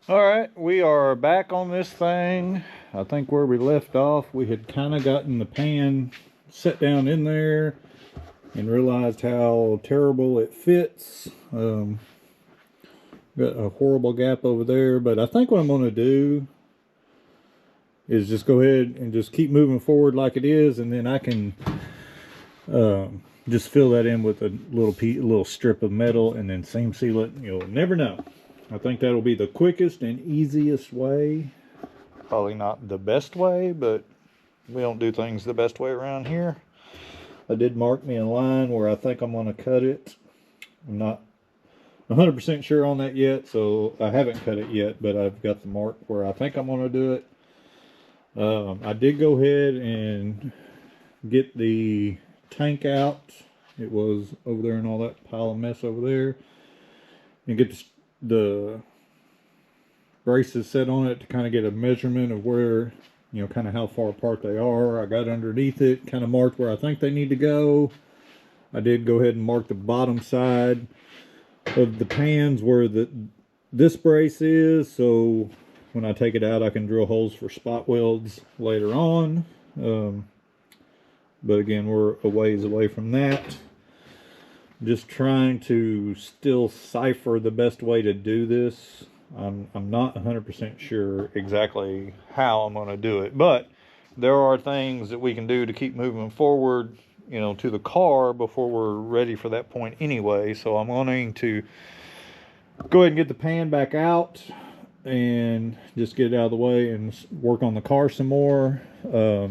All right, we are back on this thing. I think where we left off, we had kind of gotten the pan set down in there and realized how terrible it fits. Got a horrible gap over there, but I think what I'm going to do is just go ahead and just keep moving forward like it is, and then I can just fill that in with a little strip of metal and then seam seal it. You'll never know. I think that'll be the quickest and easiest way. Probably not the best way, but we don't do things the best way around here. I did mark me a line where I think I'm going to cut it. I'm not 100% sure on that yet, so I haven't cut it yet, but I've got the mark where I think I'm going to do it. I did go ahead and get the tank out. It was over there in all that pile of mess over there, and get the braces set on it to kind of get a measurement of where, kind of how far apart they are. I got underneath it, kind of marked where I think they need to go. I did go ahead and mark the bottom side of the pans where this brace is, so when I take it out I can drill holes for spot welds later on. But again, we're a ways away from that. Just trying to still cipher the best way to do this. I'm not 100% sure exactly how I'm going to do it, but there are things that we can do to keep moving forward, to the car before we're ready for that point anyway. So I'm wanting to go ahead and get the pan back out and just get it out of the way and work on the car some more. I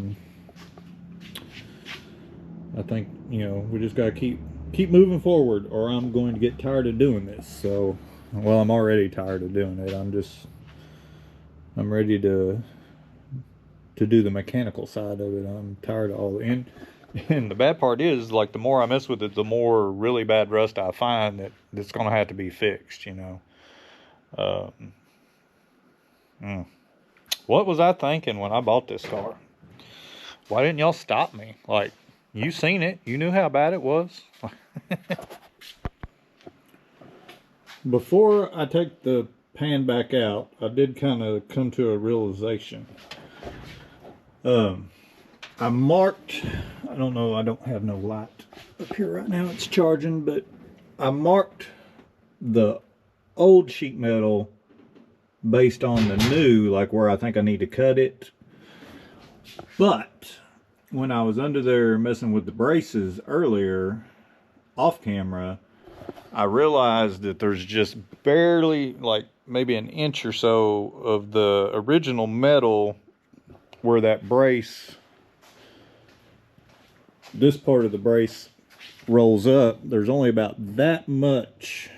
think, we just got to keep moving forward, or I'm going to get tired of doing this. So, well, I'm already tired of doing it. I'm ready to do the mechanical side of it. I'm tired of all the, and the bad part is, like, the more I mess with it, the more really bad rust I find that's going to have to be fixed, What was I thinking when I bought this car? Why didn't y'all stop me? Like, you seen it. You knew how bad it was. Before I take the pan back out, I did kind of come to a realization. I marked, I don't know, I don't have no light up here right now, it's charging, but I marked the old sheet metal based on the new, like where I think I need to cut it. But when I was under there messing with the braces earlier, off camera, I realized that there's just barely, like maybe an inch or so of the original metal where that brace, this part of the brace rolls up. There's only about that much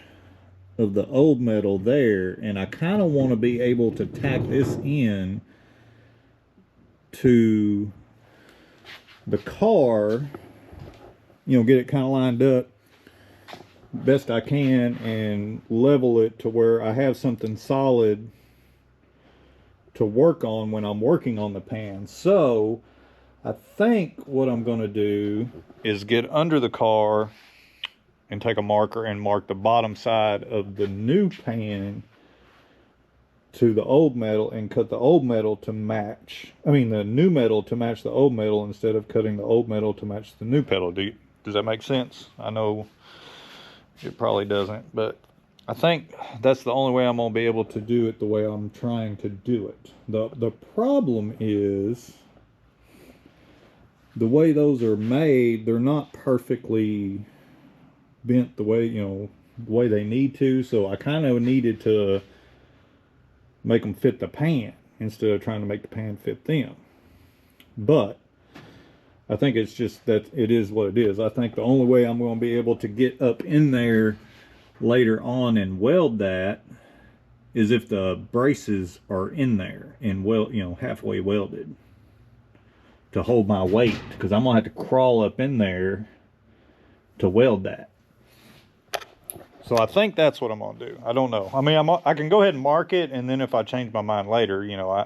of the old metal there, and I kind of want to be able to tack this in to the car, get it kind of lined up best I can and level it to where I have something solid to work on when I'm working on the pan. So I think what I'm going to do is get under the car and take a marker and mark the bottom side of the new pan to the old metal and cut the old metal to match, the new metal to match the old metal instead of cutting the old metal to match the new metal. Does that make sense? I know it probably doesn't, but I think that's the only way I'm going to be able to do it the way I'm trying to do it. The problem is the way those are made, they're not perfectly bent the way they need to, so I kind of needed to make them fit the pan instead of trying to make the pan fit them. But I think it's just that it is what it is. I think the only way I'm going to be able to get up in there later on and weld that is if the braces are in there and halfway welded to hold my weight, because I'm going to have to crawl up in there to weld that. So I think that's what I'm going to do. I don't know. I can go ahead and mark it, and then if I change my mind later,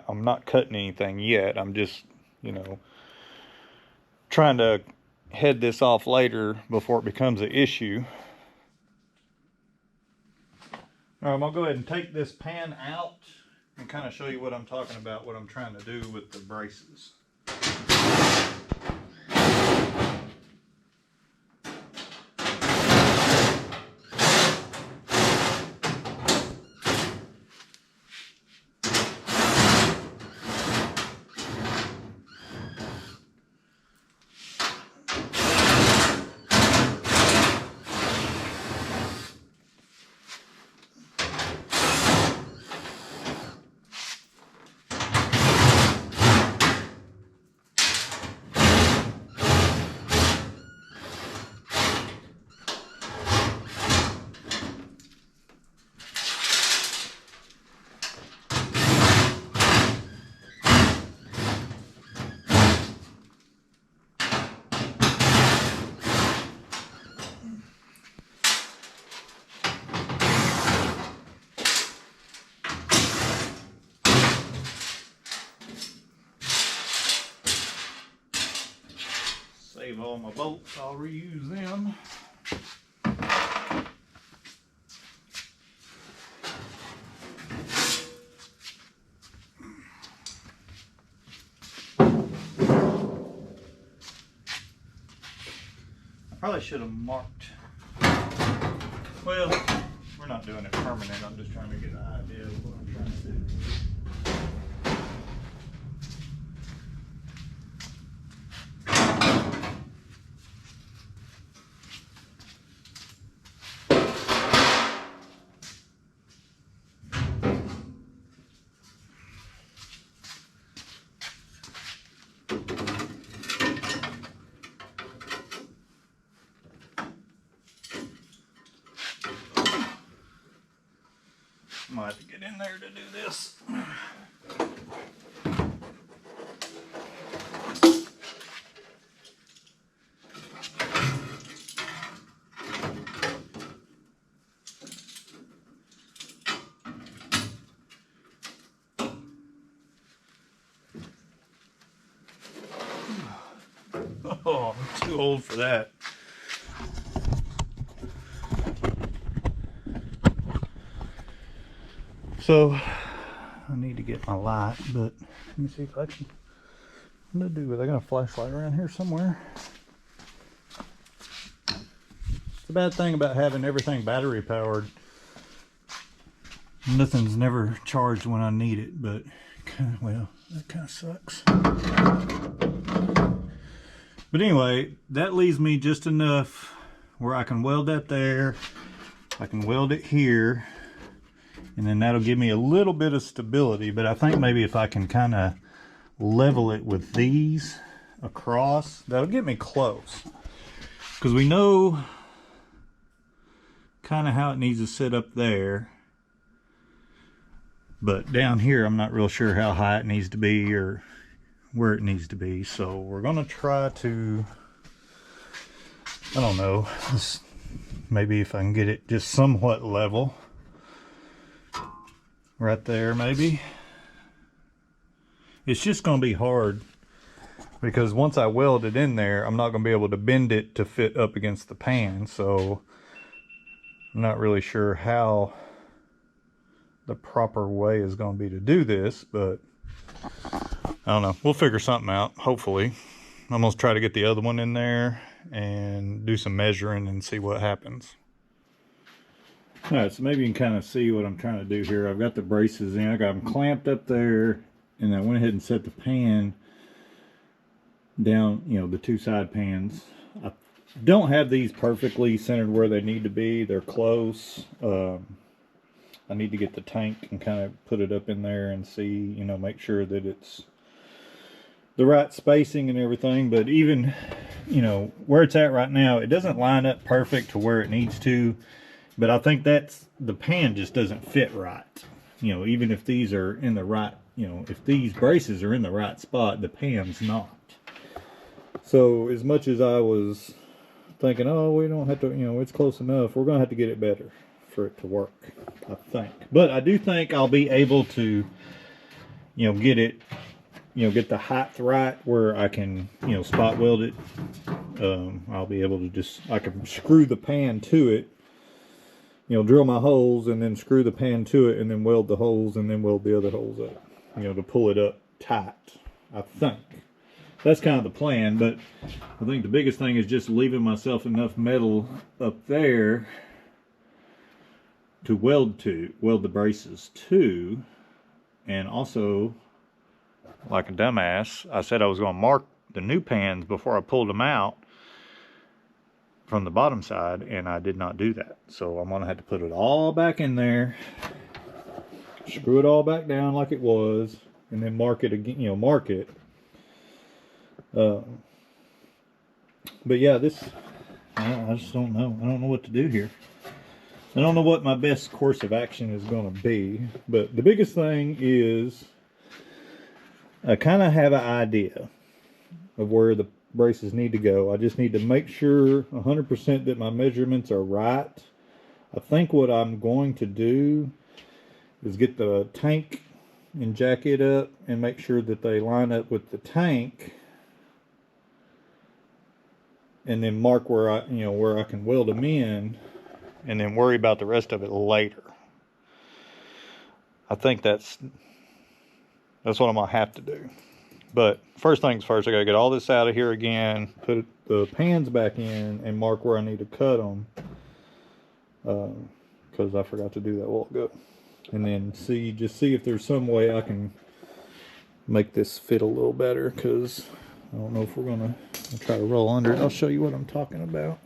I'm not cutting anything yet. I'm just, trying to head this off later before it becomes an issue. All right, I'm going to go ahead and take this pan out. and kind of show you what I'm talking about, what I'm trying to do with the braces. Save all my bolts, I'll reuse them. Probably should have marked. Well, we're not doing it permanent, I'm just trying to get an idea of what I'm trying to do. Might have to get in there to do this. Oh, I'm too old for that. So I need to get my light, but let me see if I can. What do I do with it? I got a flashlight around here somewhere. It's a bad thing about having everything battery powered. Nothing's never charged when I need it, but well, that kind of sucks. But anyway, that leaves me just enough where I can weld that there. I can weld it here. And then that'll give me a little bit of stability, but I think maybe if I can kind of level it with these across, that'll get me close. Because we know kind of how it needs to sit up there. But down here, I'm not real sure how high it needs to be or where it needs to be. So we're going to try to, I don't know, maybe if I can get it just somewhat level. Right there, maybe. It's just going to be hard because once I weld it in there, I'm not going to be able to bend it to fit up against the pan. So I'm not really sure how the proper way is going to be to do this, but I don't know. We'll figure something out, hopefully. I'm going to try to get the other one in there and do some measuring and see what happens. Alright, so maybe you can kind of see what I'm trying to do here. I've got the braces in, I got them clamped up there, and I went ahead and set the pan down, you know, the two side pans. I don't have these perfectly centered where they need to be. They're close. I need to get the tank and kind of put it up in there and see, you know, make sure that it's the right spacing and everything. But even, you know, where it's at right now, it doesn't line up perfect to where it needs to. But I think that's, the pan just doesn't fit right. You know, even if these are in the right, you know, if these braces are in the right spot, the pan's not. So as much as I was thinking, oh, we don't have to, you know, it's close enough, we're going to have to get it better for it to work, I think. But I do think I'll be able to, you know, get it, you know, get the height right where I can, you know, spot weld it. I'll be able to just, I can screw the pan to it. drill my holes and then screw the pan to it and then weld the holes and then weld the other holes up, to pull it up tight. I think that's kind of the plan, but I think the biggest thing is just leaving myself enough metal up there to weld the braces to. And also, like a dumbass, I said I was going to mark the new pans before I pulled them out from the bottom side, and I did not do that. So I'm going to have to put it all back in there, screw it all back down like it was, and then mark it again, mark it. But yeah, I just don't know. I don't know what to do here. I don't know what my best course of action is going to be, but the biggest thing is I kind of have an idea of where the braces need to go. I just need to make sure 100% that my measurements are right. I think what I'm going to do is get the tank and jack it up and make sure that they line up with the tank, and then mark where I can weld them in, and then worry about the rest of it later. I think that's what I'm gonna have to do. But first things first, I gotta get all this out of here again, put the pans back in, and mark where I need to cut them, because I forgot to do that a while ago. And then see if there's some way I can make this fit a little better, because I don't know if we're gonna try to roll under it. I'll show you what I'm talking about.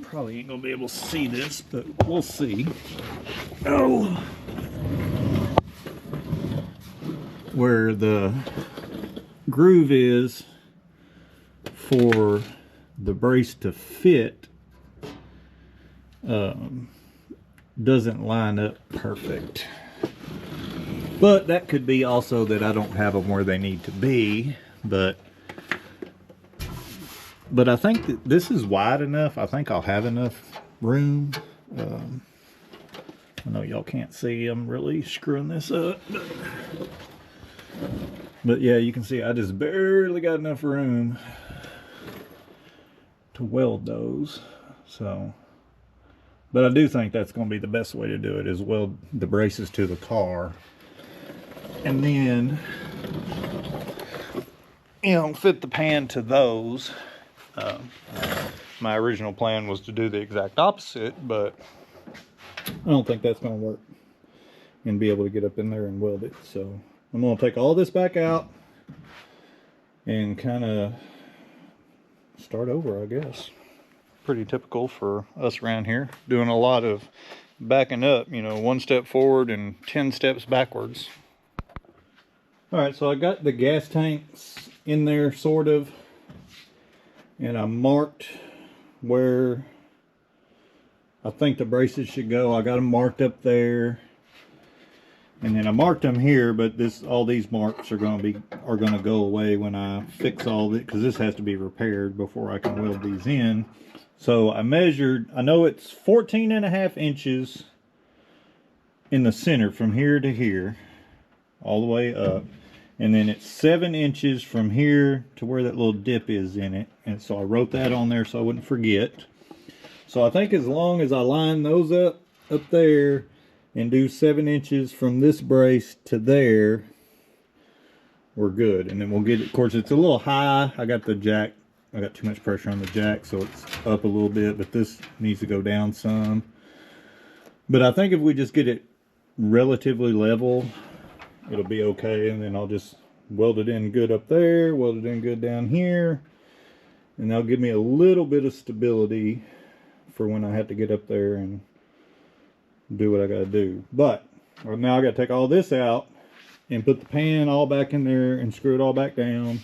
Probably ain't gonna be able to see this, but we'll see. Oh, where the groove is for the brace to fit doesn't line up perfect. But that could be also that I don't have them where they need to be. But I think that this is wide enough. I think I'll have enough room. I know y'all can't see. I'm really screwing this up. But yeah, you can see I just barely got enough room to weld those. So, but I do think that's going to be the best way to do it, is weld the braces to the car. And then, fit the pan to those. My original plan was to do the exact opposite, but I don't think that's going to work and be able to get up in there and weld it. So I'm going to take all this back out and kind of start over, I guess. Pretty typical for us around here, doing a lot of backing up, 1 step forward and 10 steps backwards. All right, so I got the gas tanks in there, sort of, and I marked where I think the braces should go. I got them marked up there, and then I marked them here, but all these marks are going to go away when I fix all it, because this has to be repaired before I can weld these in. So I measured, I know it's 14.5 inches in the center from here to here, all the way up. And then it's 7 inches from here to where that little dip is in it. And so I wrote that on there so I wouldn't forget. So I think as long as I line those up there and do 7 inches from this brace to there, we're good. And then we'll get it, of course it's a little high. I got the jack, I got too much pressure on the jack, so it's up a little bit, but this needs to go down some. But I think if we just get it relatively level, it'll be okay. And then I'll just weld it in good up there, weld it in good down here, and that'll give me a little bit of stability for when I have to get up there and do what I gotta do. But now I gotta take all this out and put the pan all back in there and screw it all back down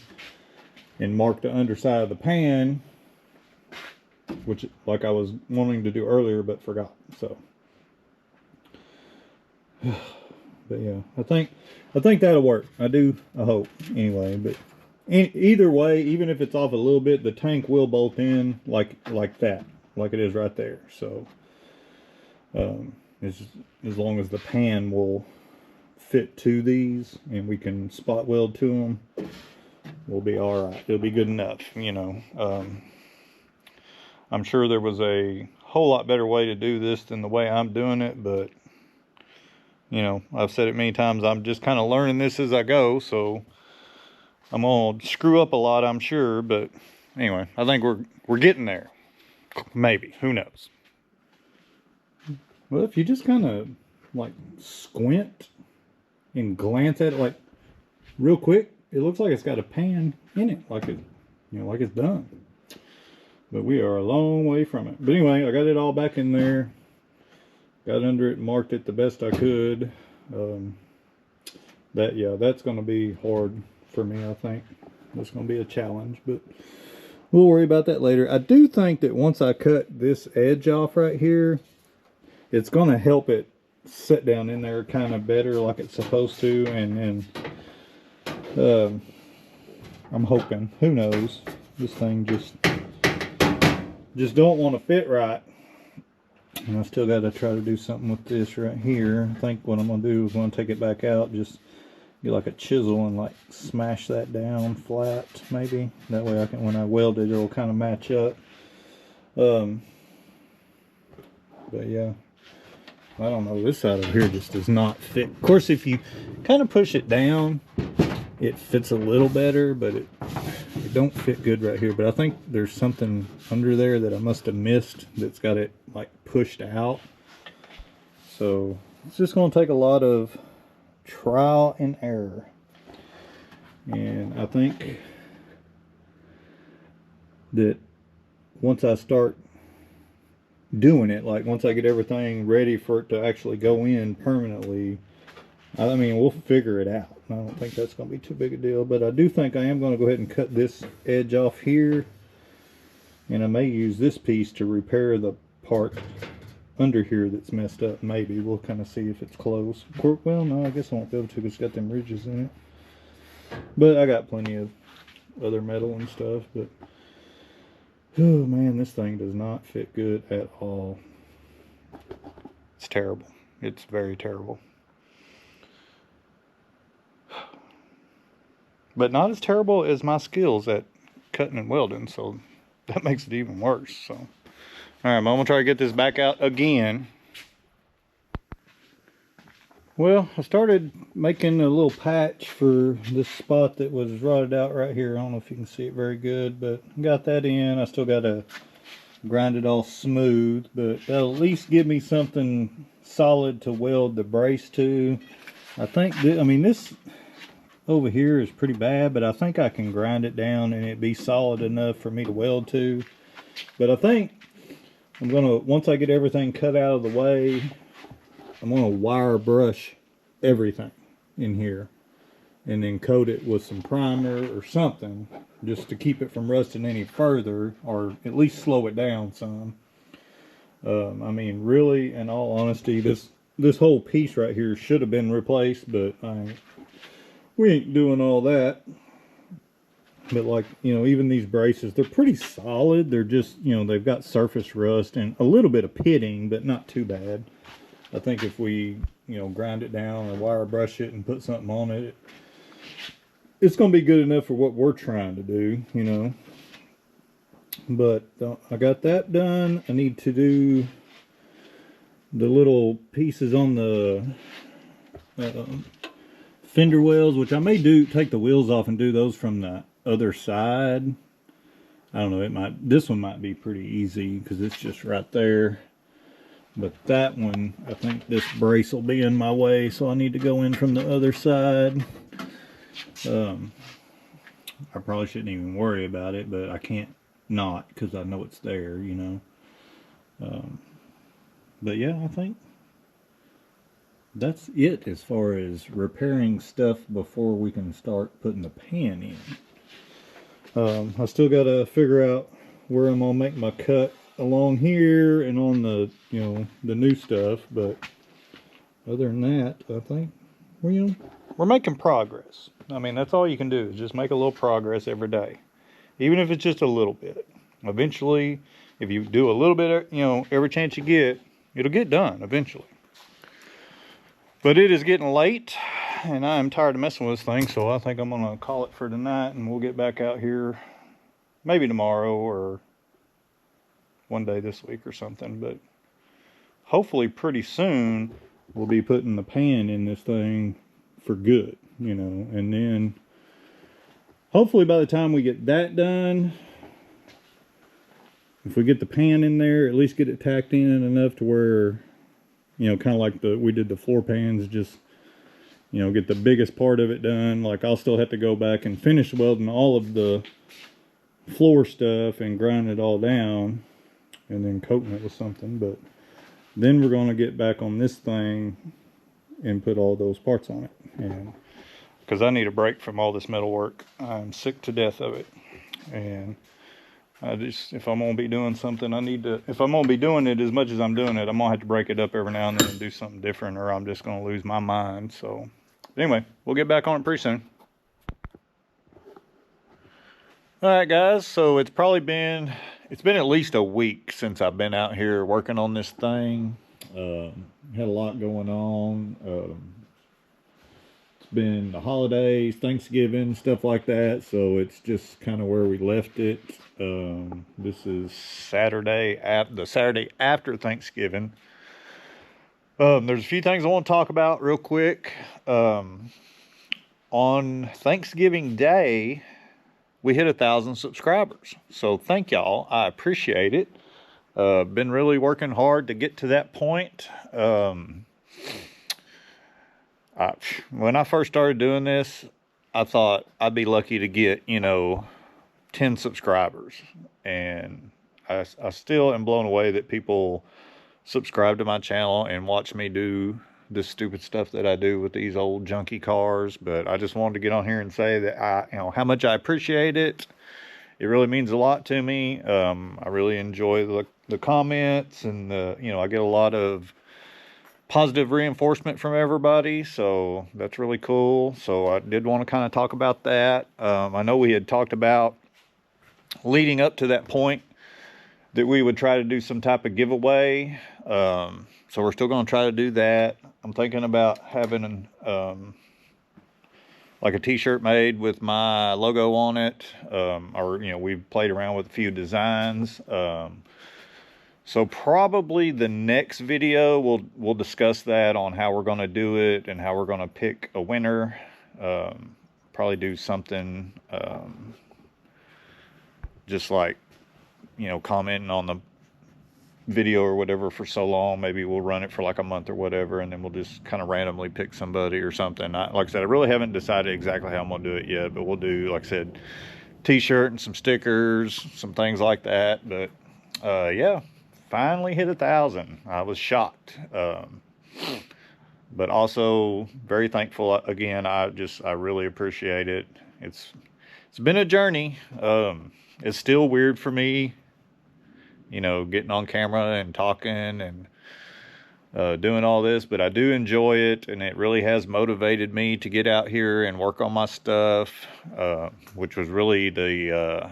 and mark the underside of the pan, which like I was wanting to do earlier but forgot. So but yeah, I think that'll work. I hope anyway. But either way, even if it's off a little bit, the tank will bolt in like that, like it is right there. So it's just, as long as the pan will fit to these and we can spot weld to them, we'll be all right. It'll be good enough, I'm sure there was a whole lot better way to do this than the way I'm doing it, but you know, I've said it many times, I'm just kind of learning this as I go, so I'm gonna screw up a lot, I'm sure, but anyway, I think we're getting there. Maybe, who knows? Well, if you just kind of like squint and glance at it like real quick, it looks like it's got a pan in it, like it, you know, like it's done. But we are a long way from it. But anyway, I got it all back in there. Got under it, marked it the best I could. That's going to be hard for me, I think. That's going to be a challenge, but we'll worry about that later. I do think that once I cut this edge off right here, it's going to help it sit down in there kind of better like it's supposed to. And I'm hoping, who knows, this thing just don't want to fit right. And I still got to try to do something with this right here. I think what I'm going to do is when I take it back out, just get like a chisel and like smash that down flat, maybe. That way I can, when I weld it, it'll kind of match up. But yeah, I don't know. This side over here just does not fit. Of course, if you kind of push it down, it fits a little better, but it don't fit good right here. But I think there's something under there that I must have missed that's got it like pushed out. So it's just going to take a lot of trial and error. And I think that once I start doing it, like once I get everything ready for it to actually go in permanently, I mean, we'll figure it out. I don't think that's going to be too big a deal, but I do think I am going to go ahead and cut this edge off here, and I may use this piece to repair the part under here that's messed up. Maybe we'll kind of see if it's close. Well, no, I guess I won't be able to because it's got them ridges in it, but I got plenty of other metal and stuff. But oh man, this thing does not fit good at all. It's terrible. It's very terrible. But not as terrible as my skills at cutting and welding, so that makes it even worse. So, all right, I'm gonna try to get this back out again. Well, I started making a little patch for this spot that was rotted out right here. I don't know if you can see it very good, but got that in. I still got to grind it all smooth, but that'll at least give me something solid to weld the brace to. I think, I mean, this over here is pretty bad, but I think I can grind it down and it'd be solid enough for me to weld to. But I think I'm gonna, once I get everything cut out of the way, I'm gonna wire brush everything in here and then coat it with some primer or something just to keep it from rusting any further, or at least slow it down some. I mean, really, in all honesty, this whole piece right here should have been replaced, but we ain't doing all that. But like, you know, even these braces, they're pretty solid. They're just, you know, they've got surface rust and a little bit of pitting, but not too bad. I think if we, you know, grind it down or wire brush it and put something on it, it's going to be good enough for what we're trying to do, you know. But I got that done. I need to do the little pieces on the fender wells, which I may take the wheels off and do those from the other side. I don't know, this one might be pretty easy because it's just right there. But that one, I think this brace will be in my way, so I need to go in from the other side. I probably shouldn't even worry about it, but I can't not because I know it's there, you know. But yeah, I think that's it as far as repairing stuff before we can start putting the pan in. I still got to figure out where I'm going to make my cut along here and on the, you know, the new stuff, but other than that, I think we're making progress. I mean, that's all you can do is just make a little progress every day, even if it's just a little bit. Eventually, if you do a little bit, you know, every chance you get, it'll get done eventually. But it is getting late and I'm tired of messing with this thing, so I think I'm gonna call it for tonight and we'll get back out here maybe tomorrow or one day this week or something. But hopefully pretty soon we'll be putting the pan in this thing for good, you know. And then hopefully by the time we get that done, if we get the pan in there, at least get it tacked in enough to where, you know, kind of like we did the floor pans, just, you know, get the biggest part of it done. Like, I'll still have to go back and finish welding all of the floor stuff and grind it all down and then coating it with something. But then we're going to get back on this thing and put all those parts on it. And because I need a break from all this metal work. I'm sick to death of it. And I just, if I'm going to be doing something, if I'm going to be doing it as much as I'm doing it, I'm going to have to break it up every now and then and do something different, or I'm just going to lose my mind. So anyway, we'll get back on it pretty soon. All right, guys, so it's been at least a week since I've been out here working on this thing. Had a lot going on. It's been the holidays, Thanksgiving, stuff like that, so it's just kind of where we left it. This is the Saturday after Thanksgiving. There's a few things I want to talk about real quick. On Thanksgiving Day, we hit 1,000 subscribers. So thank y'all. I appreciate it. Been really working hard to get to that point. When I first started doing this, I thought I'd be lucky to get, 10 subscribers. And I still am blown away that people subscribe to my channel and watch me do this stupid stuff that I do with these old junky cars. But I just wanted to get on here and say that how much I appreciate it. It really means a lot to me. I really enjoy the comments, and I get a lot of positive reinforcement from everybody, so that's really cool. So I did want to kind of talk about that. I know we had talked about leading up to that point that we would try to do some type of giveaway. So we're still going to try to do that. I'm thinking about having like a t-shirt made with my logo on it. Or we've played around with a few designs. So probably the next video we'll discuss that on how we're going to do it and how we're going to pick a winner. Probably do something just like commenting on the video or whatever for so long. Maybe we'll run it for like a month or whatever, and then we'll just kind of randomly pick somebody or something. Like I said, I really haven't decided exactly how I'm going to do it yet, but we'll do, like I said, t-shirt and some stickers, some things like that. But yeah. Finally hit 1,000. I was shocked, but also very thankful. Again, I really appreciate it. It's been a journey. It's still weird for me, getting on camera and talking and doing all this, but I do enjoy it, and it really has motivated me to get out here and work on my stuff, which was really the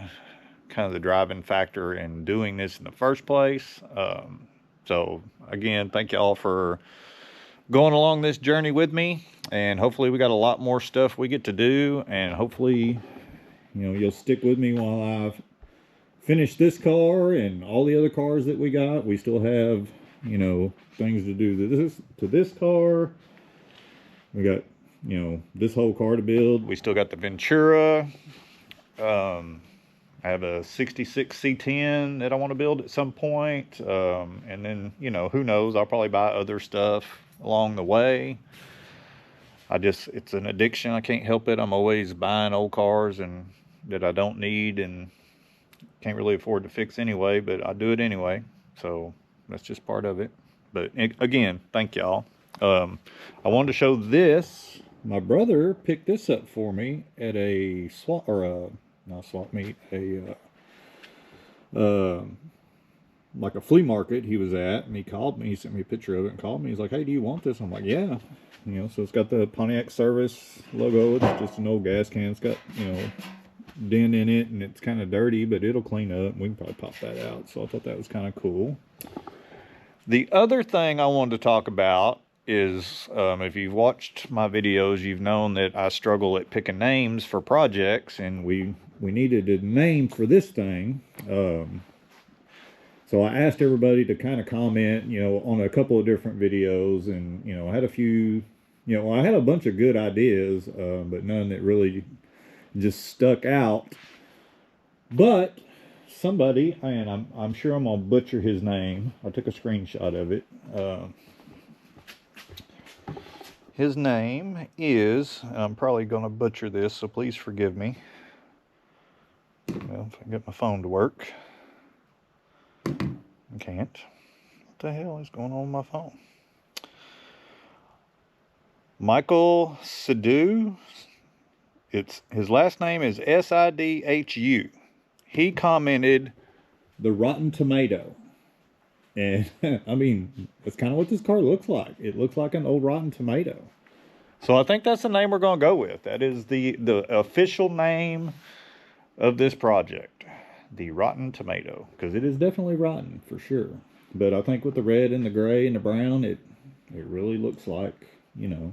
kind of the driving factor in doing this in the first place. So again, thank y'all for going along this journey with me, and hopefully we got a lot more stuff we get to do, and hopefully you'll stick with me while I finish this car and all the other cars that we got. We still have things to do to this car. We got this whole car to build. We still got the Ventura. I have a 66 C10 that I want to build at some point. And then, who knows, I'll probably buy other stuff along the way. It's an addiction. I can't help it. I'm always buying old cars and that I don't need and can't really afford to fix anyway, but I do it anyway. So that's just part of it. But again, thank y'all. I wanted to show this. My brother picked this up for me at a not swap meet, like a flea market he was at, and he called me. He sent me a picture of it and called me. He's like, "Hey, do you want this?" I'm like, "Yeah." So it's got the Pontiac Service logo. It's just an old gas can. It's got dent in it, and it's kind of dirty, but it'll clean up. We can probably pop that out. So I thought that was kind of cool. The other thing I wanted to talk about is, if you've watched my videos, you've known that I struggle at picking names for projects, and we needed a name for this thing. So I asked everybody to kind of comment, on a couple of different videos, and I had a few, I had a bunch of good ideas, but none that really just stuck out. But somebody, and I'm sure I'm gonna butcher his name. I took a screenshot of it. His name is, and I'm probably gonna butcher this, so please forgive me. Well, if I get my phone to work. I can't. What the hell is going on with my phone? Michael Sidhu. His last name is Sidhu. He commented the rotten tomato. And I mean, that's kind of what this car looks like. It looks like an old rotten tomato. So I think that's the name we're going to go with. That is the official name of this project. The rotten tomato. Because it is definitely rotten, for sure. But I think with the red and the gray and the brown, it really looks like, a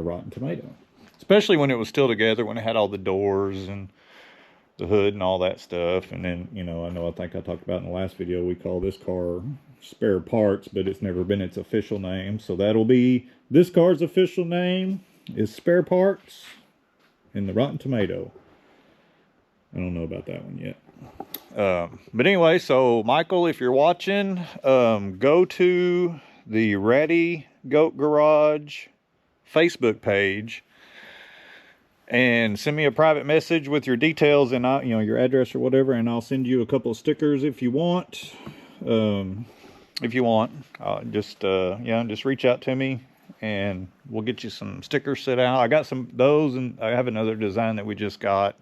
rotten tomato. Especially when it was still together, when it had all the doors and the hood and all that stuff. And then, I think I talked about in the last video, we call this car Spare Parts, but it's never been its official name. So that'll be, this car's official name is Spare Parts and the Rotten Tomato. I don't know about that one yet. But anyway, so Michael, if you're watching, go to the Ratty Goat Garage Facebook page and send me a private message with your details and your address or whatever, and I'll send you a couple of stickers if you want. Just reach out to me and we'll get you some stickers set out. I got those, and I have another design that we just got.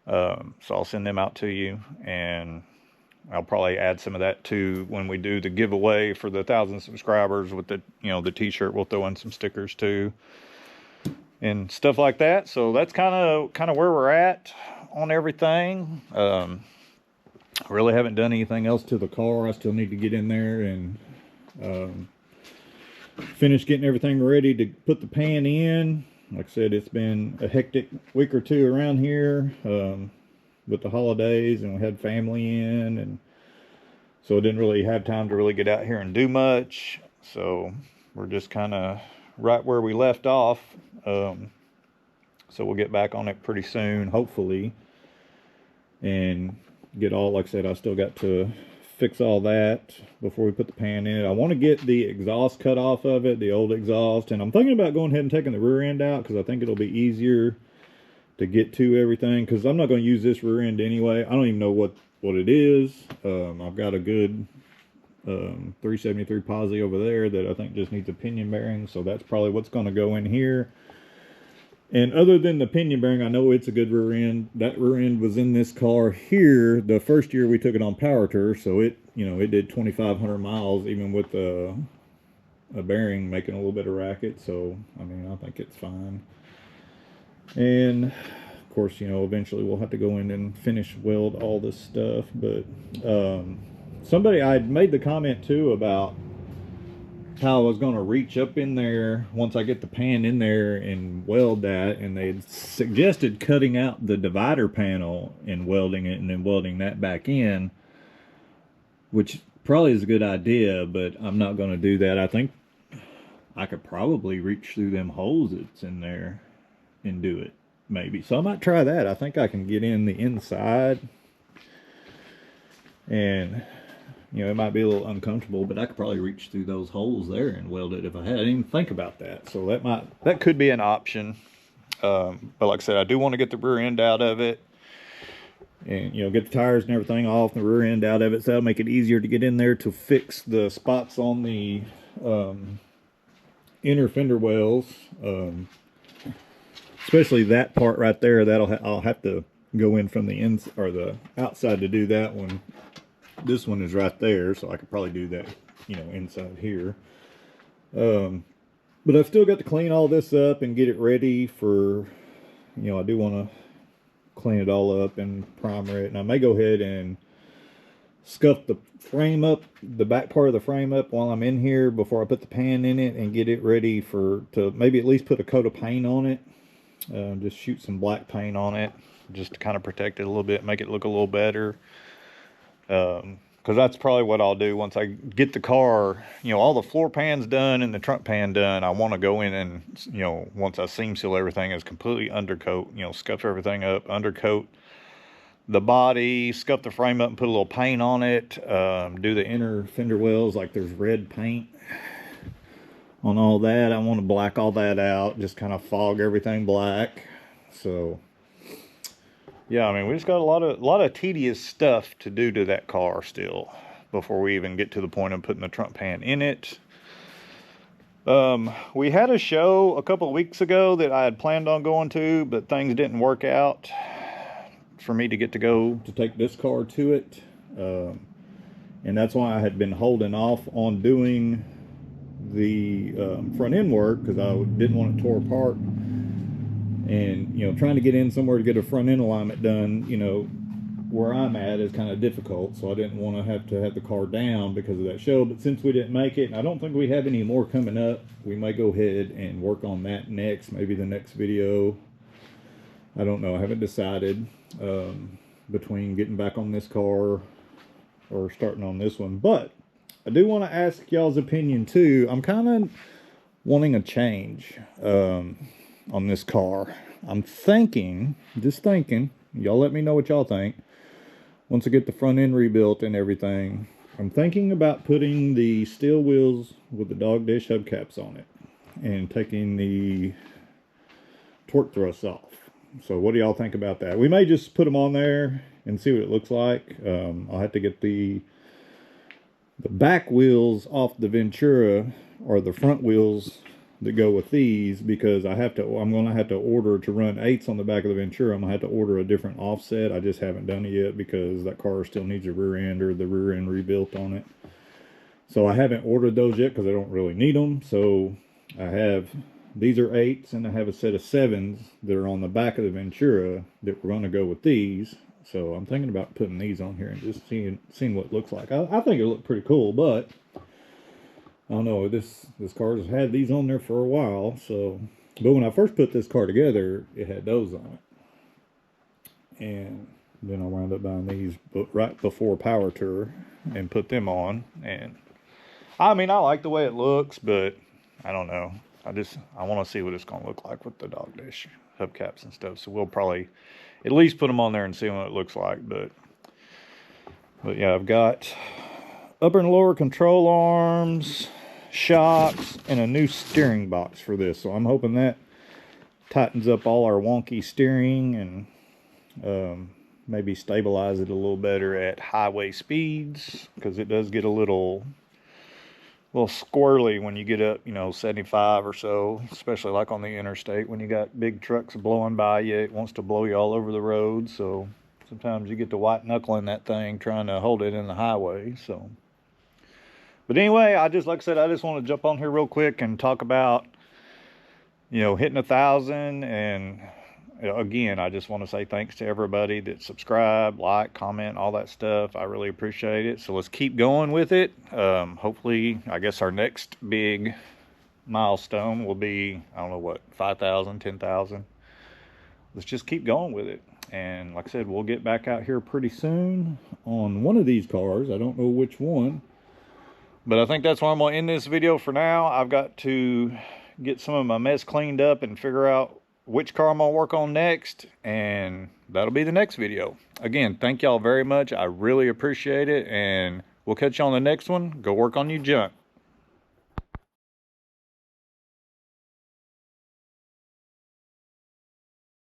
So I'll send them out to you, and I'll probably add some of that too when we do the giveaway for the 1,000 subscribers with the t-shirt. We'll throw in some stickers too and stuff like that. So that's kind of where we're at on everything. I really haven't done anything else to the car. I still need to get in there and finish getting everything ready to put the pan in. Like I said, it's been a hectic week or two around here with the holidays, and we had family in, and so I didn't really have time to really get out here and do much. So we're just kind of right where we left off. So we'll get back on it pretty soon, hopefully, and get all, like I said, I still got to fix all that before we put the pan in it. I want to get the exhaust cut off of it, the old exhaust, and I'm thinking about going ahead and taking the rear end out because I think it'll be easier to get to everything, because I'm not going to use this rear end anyway. I don't even know what it is. I've got a good 373 posi over there that I think just needs a pinion bearing, so that's probably what's going to go in here. And other than the pinion bearing, I know it's a good rear end. That rear end was in this car here the first year we took it on power tour, so it did 2,500 miles even with a bearing making a little bit of racket. So I mean, I think it's fine. And of course, eventually we'll have to go in and finish weld all this stuff. But somebody, I made the comment too about how I was going to reach up in there once I get the pan in there and weld that, and they suggested cutting out the divider panel and welding it and then welding that back in, which probably is a good idea, but I'm not going to do that. I think I could probably reach through them holes that's in there and do it, maybe. So I might try that. I think I can get in the inside, and it might be a little uncomfortable, but I could probably reach through those holes there and weld it if I had. I didn't even think about that. So that could be an option. But like I said, I do want to get the rear end out of it, and get the tires and everything off the rear end out of it, so that'll make it easier to get in there to fix the spots on the inner fender wells, especially that part right there. I'll have to go in from the inside or the outside to do that one. This one is right there, so I could probably do that, inside here. But I've still got to clean all this up and get it ready for, I do want to clean it all up and primer it. And I may go ahead and scuff the frame up, the back part of the frame up while I'm in here before I put the pan in it, and get it ready to maybe at least put a coat of paint on it. Just shoot some black paint on it just to kind of protect it a little bit, make it look a little better. because that's probably what I'll do once I get the car, you know, all the floor pans done and the trunk pan done. I want to go in and, you know, once I seam seal everything, is completely undercoat, you know, scuff everything up, undercoat the body, scuff the frame up and put a little paint on it, do the inner fender wells, like there's red paint on all that. I want to black all that out, just kind of fog everything black. So yeah, I mean, we just got a lot of tedious stuff to do to that car still before we even get to the point of putting the trunk pan in it. We had a show a couple of weeks ago that I had planned on going to, but things didn't work out for me to get to go to take this car to it. And that's why I had been holding off on doing the front end work, because I didn't want it tore apart. And, you know, trying to get in somewhere to get a front end alignment done, you know, where I'm at is kind of difficult. So I didn't want to have the car down because of that show. But since we didn't make it, and I don't think we have any more coming up, we may go ahead and work on that next, maybe the next video. I don't know. I haven't decided between getting back on this car or starting on this one. But I do want to ask y'all's opinion too. I'm kind of wanting a change on this car. I'm thinking, y'all let me know what y'all think. Once I get the front end rebuilt and everything, I'm thinking about putting the steel wheels with the dog dish hubcaps on it and taking the torque thrusts off. So what do y'all think about that? We may just put them on there and see what it looks like. I'll have to get the back wheels off the Ventura, or the front wheels that go with these, because I'm going to have to order to run 8s on the back of the Ventura. I'm going to have to order a different offset. I just haven't done it yet because that car still needs a rear end, or the rear end rebuilt on it. So I haven't ordered those yet because I don't really need them. So I have, these are 8s, and I have a set of 7s that are on the back of the Ventura that we're going to go with these. So I'm thinking about putting these on here and just seeing what it looks like. I think it'll look pretty cool, but I don't know, this car has had these on there for a while. So, but when I first put this car together, it had those on it. And then I wound up buying these right before Power Tour and put them on. And I mean, I like the way it looks, but I don't know. I want to see what it's going to look like with the dog dish hubcaps and stuff. So we'll probably at least put them on there and see what it looks like. But yeah, I've got upper and lower control arms, shocks, and a new steering box for this. So I'm hoping that tightens up all our wonky steering and maybe stabilize it a little better at highway speeds, because it does get a little squirrely when you get up, you know, 75 or so, especially like on the interstate. When you got big trucks blowing by you, it wants to blow you all over the road. So sometimes you get to white knuckling that thing trying to hold it in the highway. So, but anyway, like I said, I just want to jump on here real quick and talk about, you know, hitting 1,000. And again, I just want to say thanks to everybody that subscribe, like, comment, all that stuff. I really appreciate it. So let's keep going with it. Hopefully, I guess our next big milestone will be, I don't know what, 5,000, 10,000. Let's just keep going with it. And like I said, we'll get back out here pretty soon on one of these cars. I don't know which one, but I think that's where I'm going to end this video for now. I've got to get some of my mess cleaned up and figure out which car I'm going to work on next, and that'll be the next video. Again, thank y'all very much. I really appreciate it, and we'll catch you on the next one. Go work on your junk.